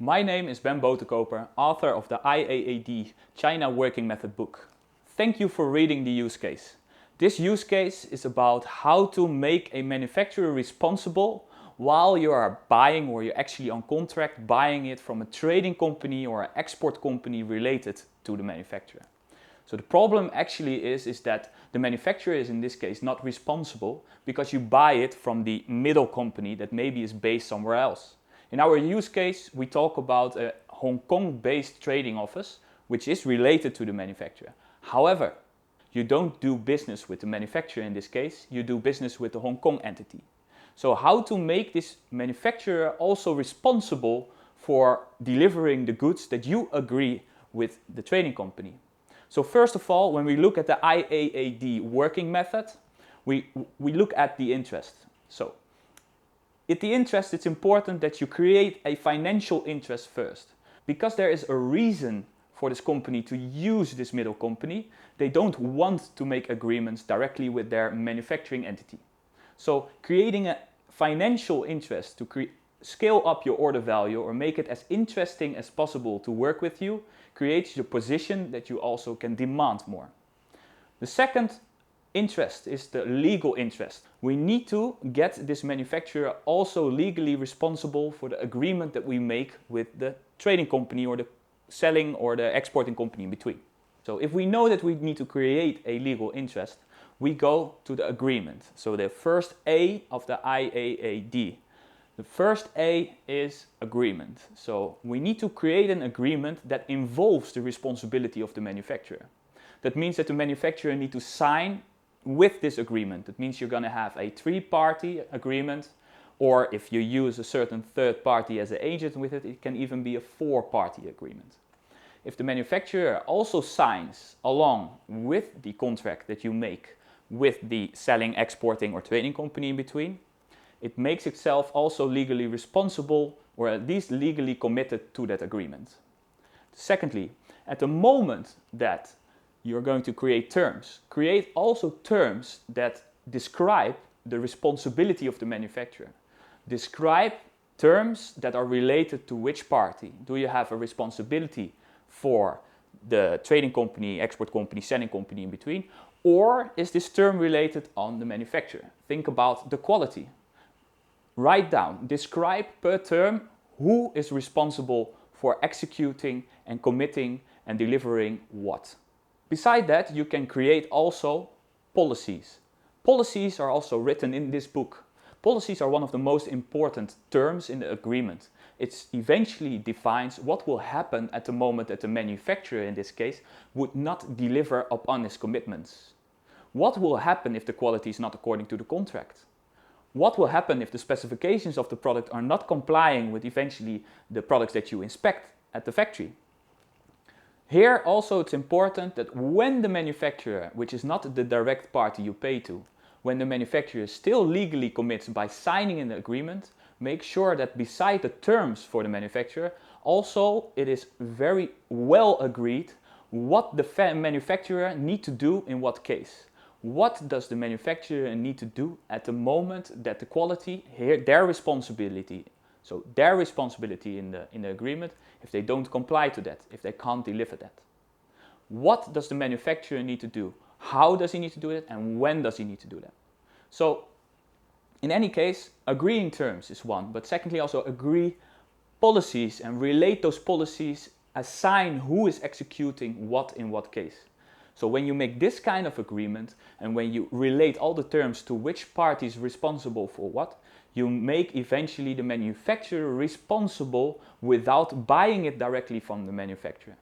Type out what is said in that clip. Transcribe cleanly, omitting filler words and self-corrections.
My name is Ben Botekoper, author of the IAAD China Working Method book. Thank you for reading the use case. This use case is about how to make a manufacturer responsible while you are buying, or you're actually on contract buying it from a trading company or an export company related to the manufacturer. So the problem actually is that the manufacturer is in this case not responsible because you buy it from the middle company that maybe is based somewhere else. In our use case, we talk about a Hong Kong-based trading office which is related to the manufacturer. However, you don't do business with the manufacturer in this case, you do business with the Hong Kong entity. So how to make this manufacturer also responsible for delivering the goods that you agree with the trading company? So first of all, when we look at the IAAD working method, we look at the interest. So at the interest, it's important that you create a financial interest first. Because there is a reason for this company to use this middle company, they don't want to make agreements directly with their manufacturing entity. So creating a financial interest to scale up your order value or make it as interesting as possible to work with you creates your position that you also can demand more. The second interest is the legal interest. We need to get this manufacturer also legally responsible for the agreement that we make with the trading company or the selling or the exporting company in between. So if we know that we need to create a legal interest, we go to the agreement. So the first A of the IAAD. The first A is agreement. So we need to create an agreement that involves the responsibility of the manufacturer. That means that the manufacturer needs to sign with this agreement. That means you're going to have a three-party agreement, or if you use a certain third party as an agent with it, it can even be a four-party agreement. If the manufacturer also signs along with the contract that you make with the selling, exporting or trading company in between, it makes itself also legally responsible, or at least legally committed to that agreement. Secondly, at the moment that you're going to create terms, create also terms that describe the responsibility of the manufacturer. Describe terms that are related to which party. Do you have a responsibility for the trading company, export company, selling company in between? Or is this term related on the manufacturer? Think about the quality. Write down, describe per term who is responsible for executing and committing and delivering what. Beside that, you can create also policies. Policies are also written in this book. Policies are one of the most important terms in the agreement. It eventually defines what will happen at the moment that the manufacturer, in this case, would not deliver upon his commitments. What will happen if the quality is not according to the contract? What will happen if the specifications of the product are not complying with eventually the products that you inspect at the factory? Here also it's important that when the manufacturer, which is not the direct party you pay to, when the manufacturer still legally commits by signing an agreement, make sure that beside the terms for the manufacturer, also it is very well agreed what the manufacturer needs to do in what case. What does the manufacturer need to do at the moment that the quality, here their responsibility, so their responsibility in the agreement, if they don't comply to that, if they can't deliver that. What does the manufacturer need to do? How does he need to do it, and when does he need to do that? So in any case, agreeing terms is one, but secondly also agree policies and relate those policies, assign who is executing what in what case. So when you make this kind of agreement and when you relate all the terms to which party is responsible for what, you make eventually the manufacturer responsible without buying it directly from the manufacturer.